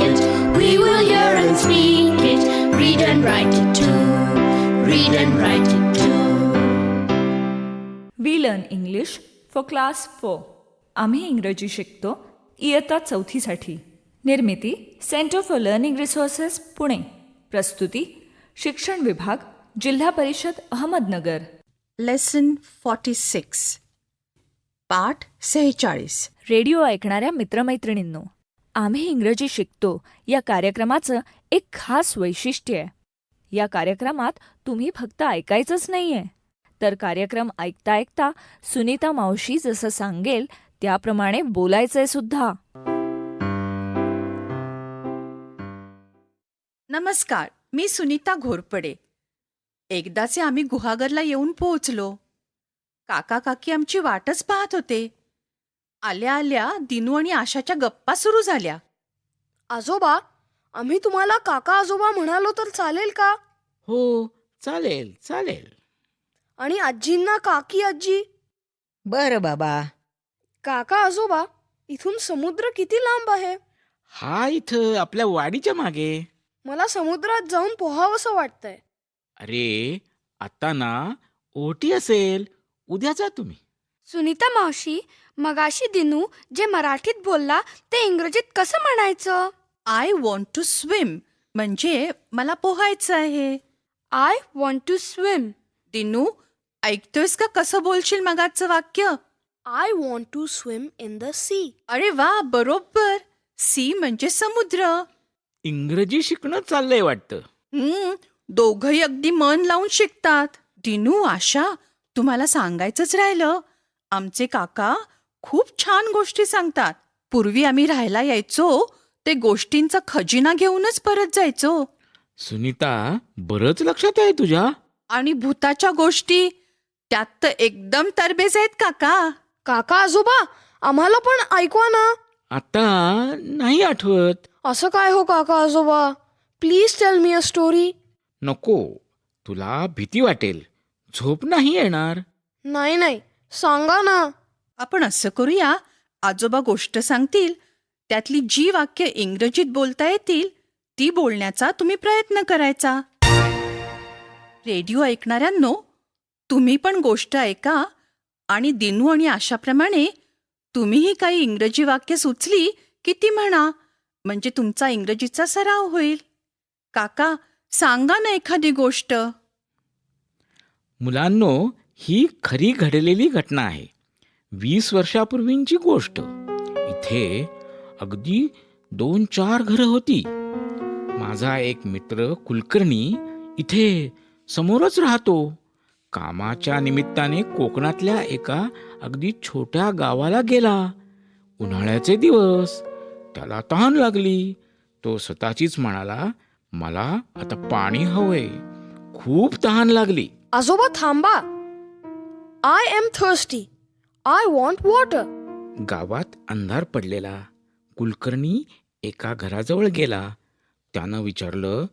it. We will hear and speak it. Read and write it too. Read and write it too. We learn English for class 4. आम्ही इंग्रजी शिकतो इयत्ता 4साठी. निर्मिती centre for learning resources Pune. प्रस्तुती शिक्षण विभाग, जिल्हा परिषद अहमदनगर. लेसन 46. पाठ 46. रेडिओ ऐकणाऱ्या मित्रमैत्रिणींनो, आम्ही इंग्रजी शिकतो या कार्यक्रमाचं एक खास वैशिष्ट्य आहे. या कार्यक्रमात तुम्ही फक्त ऐकायचंच नाहीये, तर कार्यक्रम ऐकता ऐकता सुनीता मावशी जसं सांगेल त्याप्रमाणे बोलायचंय सुद्धा. नमस्कार, मी सुनीता घोरपडे. एकदाचे आम्ही गुहागरला येऊन पोहोचलो. काका काकी आमची वाटच पाहत होते. आल्या आल्या दिनू आणि आशाच्या गप्पा सुरू झाल्या. आजोबा, आम्ही तुम्हाला काका आजोबा म्हणालो तर चालेल का? हो, चालेल चालेल. आणि आजींना काकी आजी? बरं बाबा. काका आजोबा, इथून समुद्र किती लांब आहे? हा इथं आपल्या वाडीच्या मागे. मला समुद्रात जाऊन पोहावंसं वाटतंय. अरे, आता ना ओटी असेल, उद्या जा तुम्ही. सुनीता मावशी, मगाशी दिनू जे मराठीत बोलला ते इंग्रजीत कसं म्हणायचं? आय वॉन्ट टू स्विम म्हणजे मला पोहायचं आहे. I want to swim. Dinu, ऐकतोयस का कसं बोलशील मगाचं वाक्य? I want to swim in the sea. अरे वा, बरोबर. सी म्हणजे समुद्र. इंग्रजी शिकणं चाललंय वाटतं. दोघंही अगदी मन लावून शिकतात. दिनू, आशा, तुम्हाला सांगायचंच राहिलं, आमचे काका खूप छान गोष्टी सांगतात. पूर्वी आम्ही राहायला यायचो ते गोष्टींचा खजिना घेऊनच परत जायचो. सुनीता, बरंच लक्षात आहे तुझ्या. आणि भूताच्या गोष्टी त्यात तर एकदम तरबेज आहेत काका. काका आजोबा, आम्हाला पण ऐकवा ना. आता नाही आठवत. असं काय हो काका आजोबा? Please tell me a story. नको, तुला भीती वाटेल, झोप नाही येणार. नाही नाही, सांगा ना. आपण असं करूया, आजोबा गोष्ट सांगतील, त्यातली जी वाक्य इंग्रजीत बोलता येतील ती बोलण्याचा तुम्ही प्रयत्न करायचा. रेडिओ ऐकणाऱ्यांनो, तुम्ही पण गोष्ट ऐका आणि दिनू आणि आशाप्रमाणे तुम्हीही काही इंग्रजी वाक्य सुचली की ती म्हणा, म्हणजे तुमचा इंग्रजीचा सराव होईल. काका, सांगा ना एखादी गोष्ट. मुलांनो, ही खरी घडलेली घटना आहे. 20 वर्षापूर्वींची गोष्ट. इथे अगदी 2-4 घरं होती. माझा एक मित्र कुलकर्णी इथे समोरच राहतो. कामाच्या निमित्ताने कोकणातल्या एका अगदी छोट्या गावाला गेला. उन्हाळ्याचे दिवस, त्याला तहान लागली. तो स्वतःचीच म्हणाला, मला आता पाणी हवंय, खूप तहान लागली. आजोबा थांबा. I am thirsty. I want water. गावात अंधार पडलेला. कुलकर्णी एका घराजवळ गेला. त्यानं विचारलं,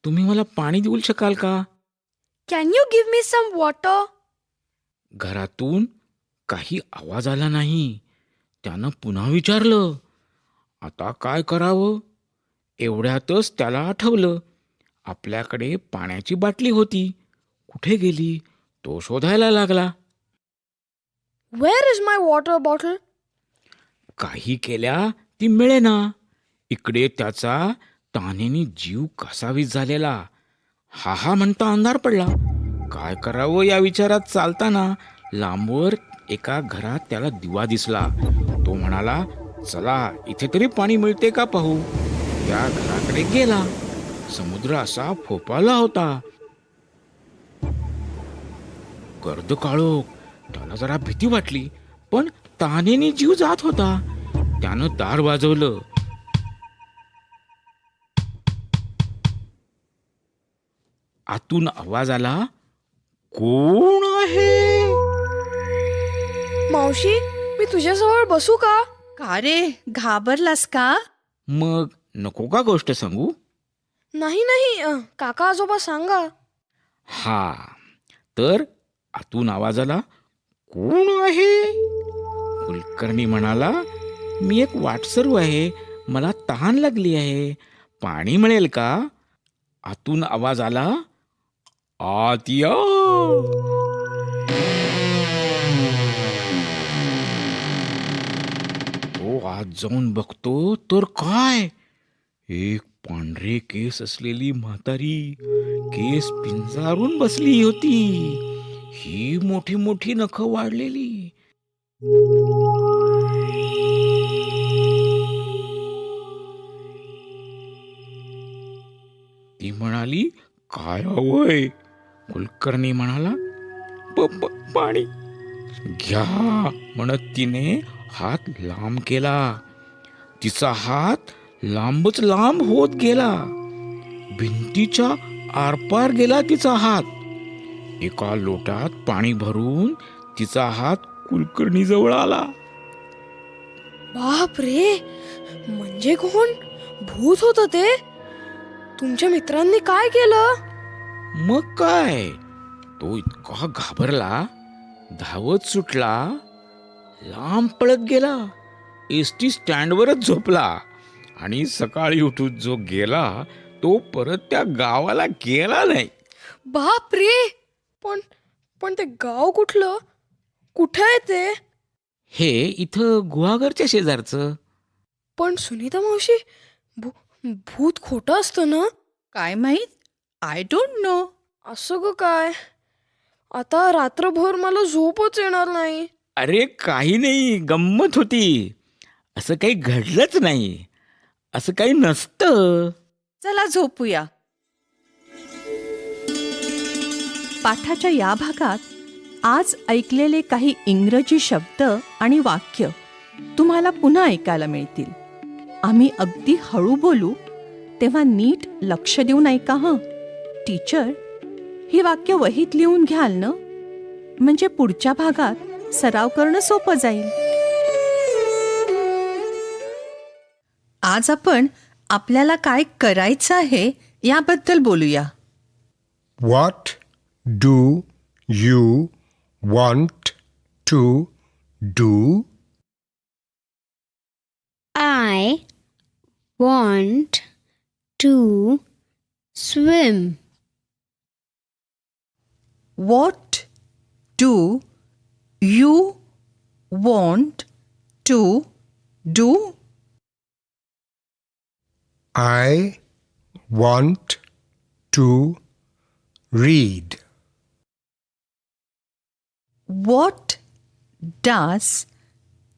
तुम्ही मला पाणी देऊ शकाल का? Can you give me some water? घरातून काही आवाज आला नाही. त्यानं पुन्हा विचारलं. आता काय करावं? एवढ्यातच त्याला आठवलं, आपल्याकडे पाण्याची बाटली होती. कुठे गेली? तो शोधायला लागला. Where is my water bottle? काही केल्या ती मिळेना. इकडे त्याचा तहानेने जीव कासावीस झालेला. हा म्हणता अंधार पडला. काय करावं या विचारात चालताना लांबवर एका घरात त्याला दिवा दिसला. तो म्हणाला, चला इथे तरी पाणी मिळते का पाहू. त्या घराकडे गेला. समुद्र असा फोपाळला होता. गर्द काळोख. त्याला जरा भीती वाटली, पण तहानेने जीव जात होता. त्यानं दार वाजवलं. आतून आवाज आला, कोण आहे? मावशी, मी तुझ्याजवळ बसू का? का रे, घाबरलास का? मग नको का गोष्ट सांगू? नाही नाही, काका आजोबा सांगा. हा, तर आतून आवाज आला, कोण आहे? कुलकर्णी म्हणाला, मी एक वाटसरू आहे, मला तहान लागली आहे, पाणी मिळेल का? आतून आवाज आला, आत या. तो आत जाऊन बघतो तर काय, एक पांढरे केस असलेली म्हातारी केस पिंजारून बसली होती. ही मोठी मोठी नखं वाढलेली. ती म्हणाली, काय हवंय? कुलकर्णी म्हणाला, पाणी घ्या म्हणत तिने हात लांब केला. तिचा हात लांबच लांब होत गेला. भिंतीच्या आरपार गेला तिचा हात. एका लोटात पाणी भरून तिचा हात कुलकर्णी जवळ आला. बाप रे, म्हणजे कोण? भूत होतं ते? तुमच्या मित्रांनी काय केलं? मग काय, तो इतका घाबरला, धावत सुटला, लांब पळत गेला. एसटी स्टँडवरच झोपला आणि सकाळी उठून जो गेला तो परत त्या गावाला गेला नाही. बाप रे, पण पण ते गाव कुठलं? कुठं आहे ते? हे इथं गुहागरच्या शेजारचं. पण सुनीता मावशी, भूत खोटं असतं ना? काय माहीत? I don't know. असं ग काय? आता रात्रभर मला झोपच येणार नाही. अरे काही नाही, गंमत होती. असं काही घडलंच नाही, असं काही नसतं. चला झोपूया. पाठाच्या या भागात आज ऐकलेले काही इंग्रजी शब्द आणि वाक्य तुम्हाला पुन्हा ऐकायला मिळतील. आम्ही अगदी हळू बोलू, तेव्हा नीट लक्ष देऊन ऐका हं. टीचर, ही वाक्य वहीत लिहून घ्याल ना? म्हणजे पुढच्या भागात सराव करणं सोपं जाईल. आज आपण आपल्याला काय करायचं आहे याबद्दल बोलूया. What do you want to do? I want to swim. What do you want to do? I want to read. What does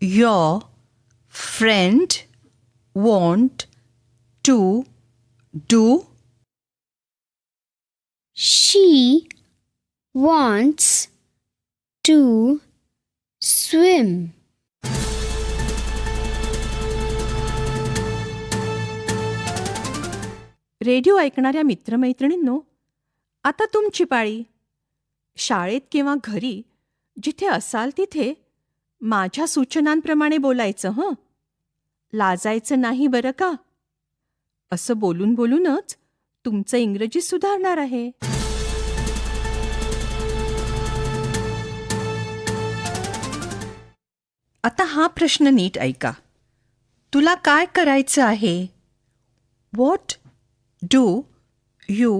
your friend want to do? She wants to swim. Radio ऐकणाऱ्या मित्रमैत्रिणींनो, आता तुमची पाळी. शाळेत किंवा घरी जिथे असाल तिथे माझ्या सूचनांप्रमाणे बोलायचं हं. लाजायचं नाही बरं का. असं बोलून बोलूनच तुमचं इंग्रजी सुधारणार आहे. आता हा प्रश्न नीट ऐका. तुला काय करायचं आहे? What do you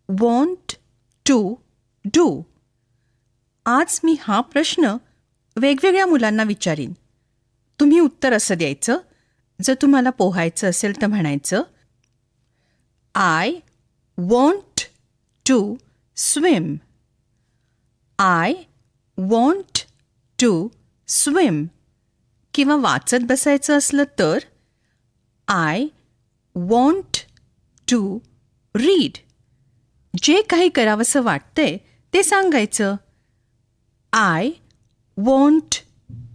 want to do? आज मी हा प्रश्न वेगवेगळ्या मुलांना विचारीन. तुम्ही उत्तर असं द्यायचं. जर तुम्हाला पोहायचं असेल तर म्हणायचं, I want to swim. I want to swim. किंवा वाचत बसायचं असलं तर आय वॉन्ट टू रीड. जे काही करावंसं वाटतंय ते सांगायचं. आय वॉन्ट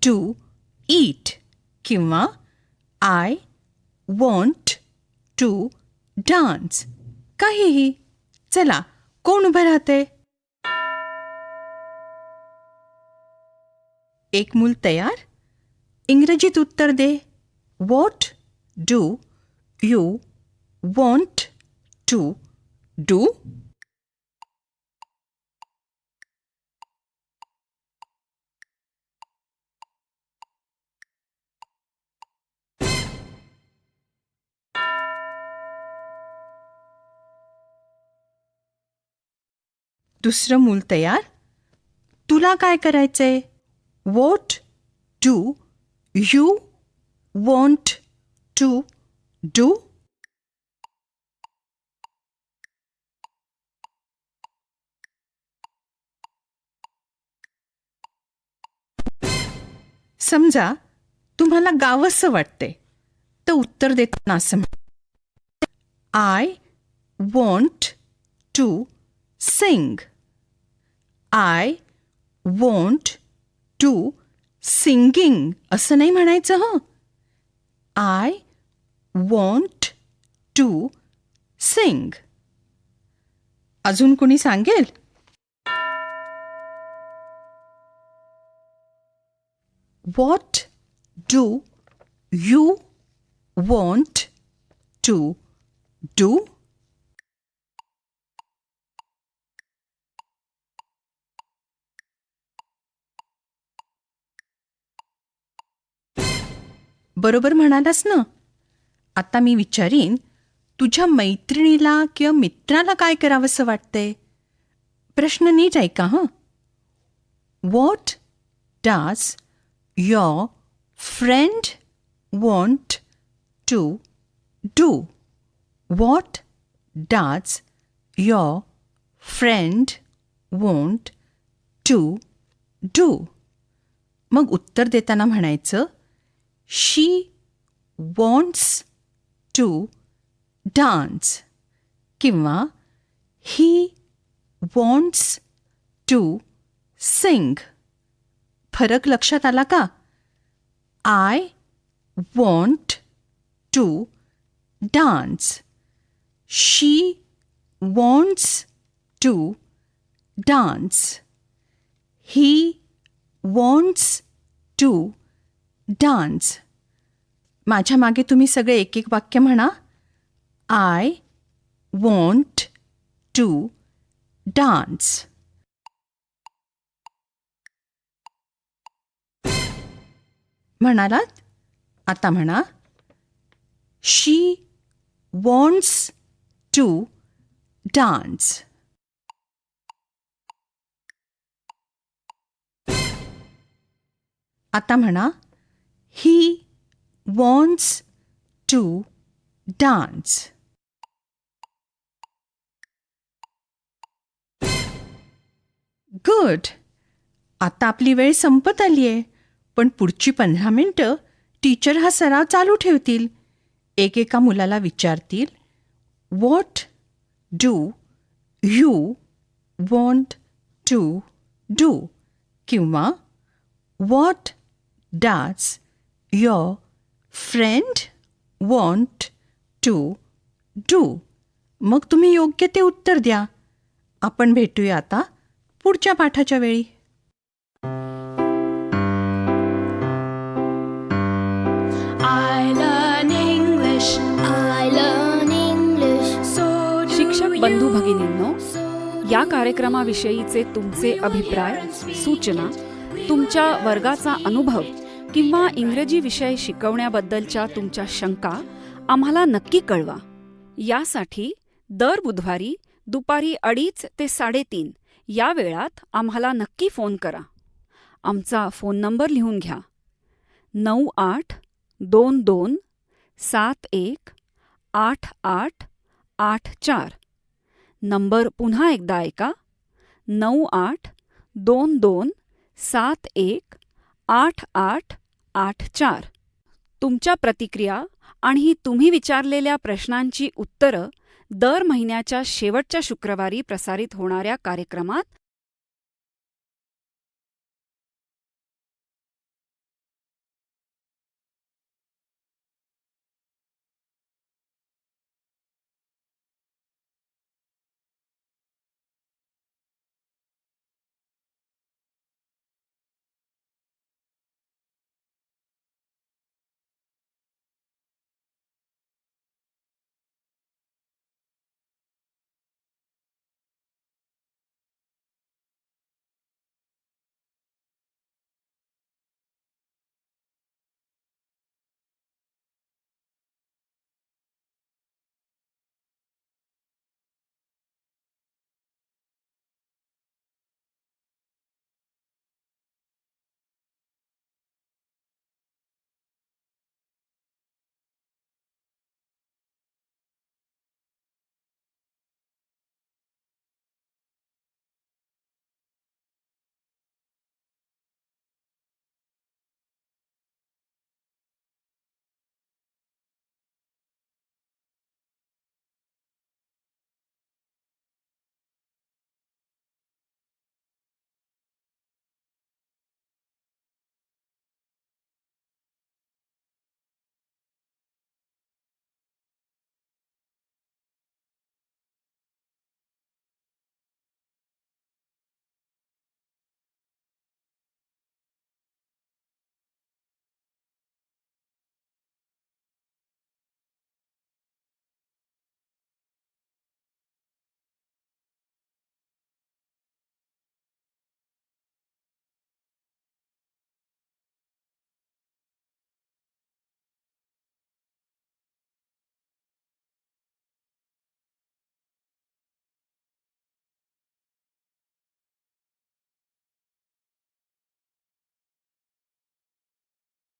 टू ईट किंवा आय वॉन्ट टू डान्स. काहीही. चला, कोण उभं राहते? एक मूल तयार? इंग्रजीत उत्तर दे. What do you want to do? दुसरं मूल तयार. तुला काय करायचंय? What do you want to do? समजा तुम्हाला गावंसं वाटतंय, तर उत्तर देताना असं म्हणा, I want to sing. I want to singing असं नाही म्हणायचं हं. I want to sing. अजून कोणी सांगेल? What do you want to do? बरोबर म्हणालास ना. आता मी विचारीन, तुझ्या मैत्रिणीला किंवा मित्राला काय करावंसं वाटतंय? प्रश्न नीट ऐका हं. What does your friend want to do? What does your friend want to do? मग उत्तर देताना म्हणायचं, she wants to dance किंवा he wants to sing. फरक लक्षात आला का? I want to dance. She wants to dance. He wants to dance. माझ्या मागे तुम्ही सगळे एक एक वाक्य म्हणा. I want to dance. म्हणालात? आता म्हणा, शी वॉन्ट्स टू डान्स. आता म्हणा, he wants to dance. Good. आता आपली वेळ संपत आली आहे, पण पुढची 15 मिनिटं टीचर हा सराव चालू ठेवतील. एकेका मुलाला विचारतील, what do you want to do किंवा what does your friend want to do. मग तुम्ही योग्य ते उत्तर द्या. आपण भेटूया आता पुढच्या पाठाच्या वेळी. I learn English. I learn English. So do शिक्षक बंधू you. भगिनींनो, या कार्यक्रमाविषयीचे तुमचे अभिप्राय, सूचना, तुमच्या वर्गाचा अनुभव किंवा इंग्रजी विषय शिकवण्याबद्दलच्या तुमच्या शंका आम्हाला नक्की कळवा. यासाठी दर बुधवारी दुपारी 2:30 ते 3:30 या वेळात आम्हाला नक्की फोन करा. आमचा फोन नंबर लिहून घ्या. 9822718884. नंबर पुन्हा एकदा ऐका. 9822718884. तुमच्या प्रतिक्रिया आणि तुम्ही विचारलेल्या प्रश्नांची उत्तरं दर महिन्याच्या शेवटच्या शुक्रवारी प्रसारित होणाऱ्या कार्यक्रमात